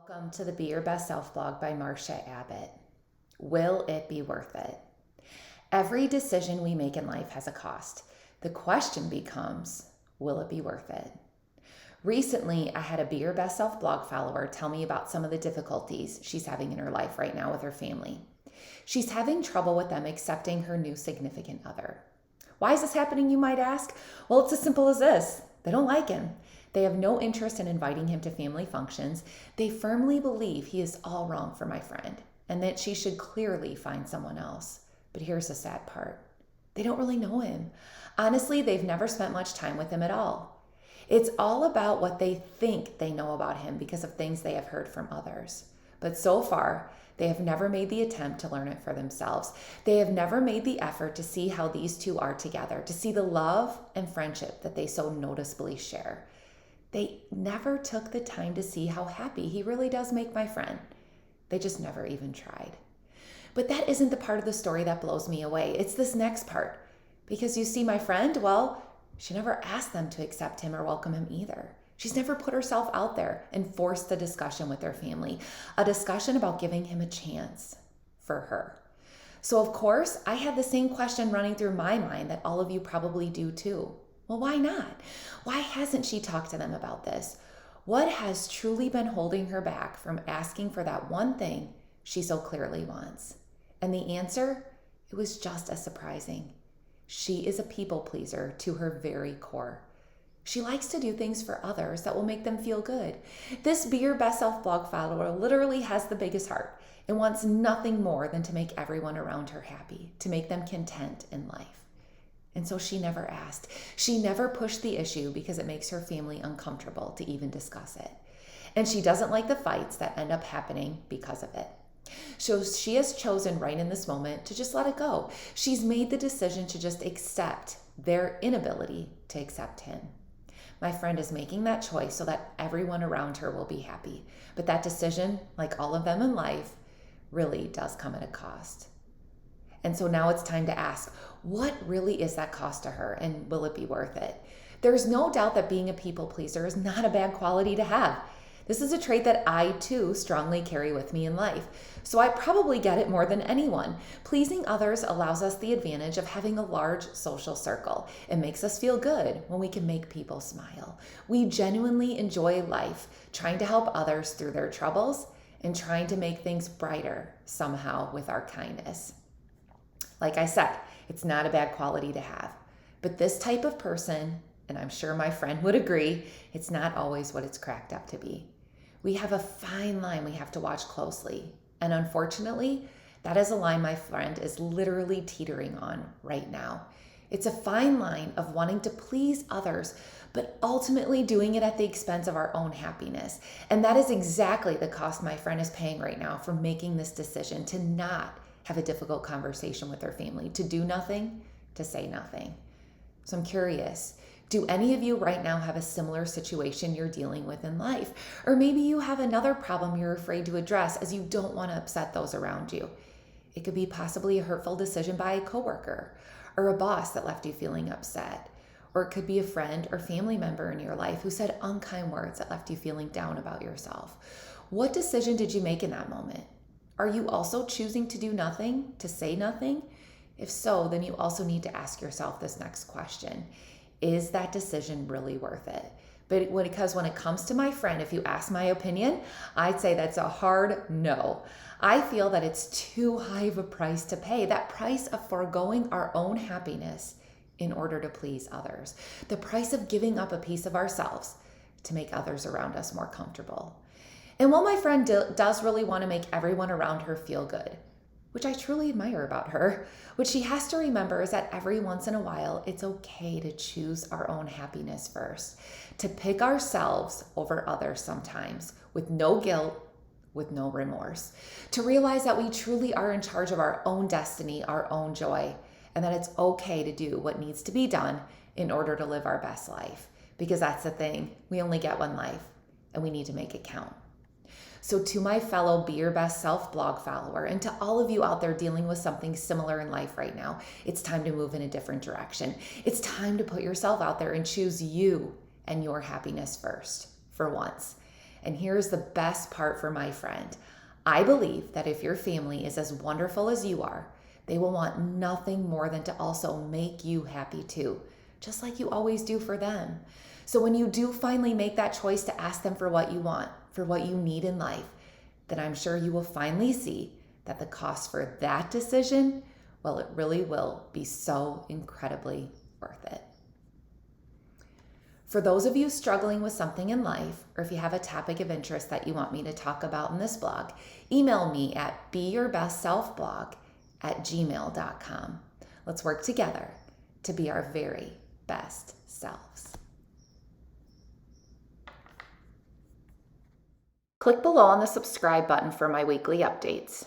Welcome to the Be Your Best Self blog by Marcia Abbott. Will it be worth it? Every decision we make in life has a cost. The question becomes, will it be worth it? Recently, I had a Be Your Best Self blog follower tell me about some of the difficulties she's having in her life right now with her family. She's having trouble with them accepting her new significant other. Why is this happening, you might ask? Well, it's as simple as this. They don't like him. They have no interest in inviting him to family functions. They firmly believe he is all wrong for my friend and that she should clearly find someone else. But here's the sad part. They don't really know him. Honestly, they've never spent much time with him at all. It's all about what they think they know about him because of things they have heard from others. But so far, they have never made the attempt to learn it for themselves. They have never made the effort to see how these two are together, to see the love and friendship that they so noticeably share. They never took the time to see how happy he really does make my friend. They just never even tried. But that isn't the part of the story that blows me away. It's this next part. Because you see, my friend, well, she never asked them to accept him or welcome him either. She's never put herself out there and forced the discussion with their family, a discussion about giving him a chance for her. So of course, I had the same question running through my mind that all of you probably do too. Well, why not? Why hasn't she talked to them about this? What has truly been holding her back from asking for that one thing she so clearly wants? And the answer, it was just as surprising. She is a people pleaser to her very core. She likes to do things for others that will make them feel good. This Be Your Best Self blog follower literally has the biggest heart and wants nothing more than to make everyone around her happy, to make them content in life. And so she never asked. She never pushed the issue because it makes her family uncomfortable to even discuss it. And she doesn't like the fights that end up happening because of it. So she has chosen right in this moment to just let it go. She's made the decision to just accept their inability to accept him. My friend is making that choice so that everyone around her will be happy. But that decision, like all of them in life, really does come at a cost. And so now it's time to ask, what really is that cost to her, and will it be worth it? There's no doubt that being a people pleaser is not a bad quality to have. This is a trait that I too strongly carry with me in life. So I probably get it more than anyone. Pleasing others allows us the advantage of having a large social circle. It makes us feel good when we can make people smile. We genuinely enjoy life, trying to help others through their troubles and trying to make things brighter somehow with our kindness. Like I said, it's not a bad quality to have. But this type of person, and I'm sure my friend would agree, it's not always what it's cracked up to be. We have a fine line we have to watch closely. And unfortunately, that is a line my friend is literally teetering on right now. It's a fine line of wanting to please others, but ultimately doing it at the expense of our own happiness. And that is exactly the cost my friend is paying right now for making this decision to not have a difficult conversation with their family, to do nothing, to say nothing. So I'm curious, do any of you right now have a similar situation you're dealing with in life? Or maybe you have another problem you're afraid to address as you don't want to upset those around you. It could be possibly a hurtful decision by a coworker or a boss that left you feeling upset. Or it could be a friend or family member in your life who said unkind words that left you feeling down about yourself. What decision did you make in that moment? Are you also choosing to do nothing, to say nothing? If so, then you also need to ask yourself this next question. Is that decision really worth it? Because when it comes to my friend, if you ask my opinion, I'd say that's a hard no. I feel that it's too high of a price to pay, that price of foregoing our own happiness in order to please others, the price of giving up a piece of ourselves to make others around us more comfortable. And while my friend does really want to make everyone around her feel good, which I truly admire about her, what she has to remember is that every once in a while, it's okay to choose our own happiness first, to pick ourselves over others sometimes with no guilt, with no remorse, to realize that we truly are in charge of our own destiny, our own joy, and that it's okay to do what needs to be done in order to live our best life. Because that's the thing, we only get one life and we need to make it count. So to my fellow Be Your Best Self blog follower, and to all of you out there dealing with something similar in life right now, it's time to move in a different direction. It's time to put yourself out there and choose you and your happiness first, for once. And here's the best part for my friend. I believe that if your family is as wonderful as you are, they will want nothing more than to also make you happy too, just like you always do for them. So when you do finally make that choice to ask them for what you want, for what you need in life, then I'm sure you will finally see that the cost for that decision, well, it really will be so incredibly worth it. For those of you struggling with something in life, or if you have a topic of interest that you want me to talk about in this blog, email me at beyourbestselfblog@gmail.com. Let's work together to be our very best selves. Click below on the subscribe button for my weekly updates.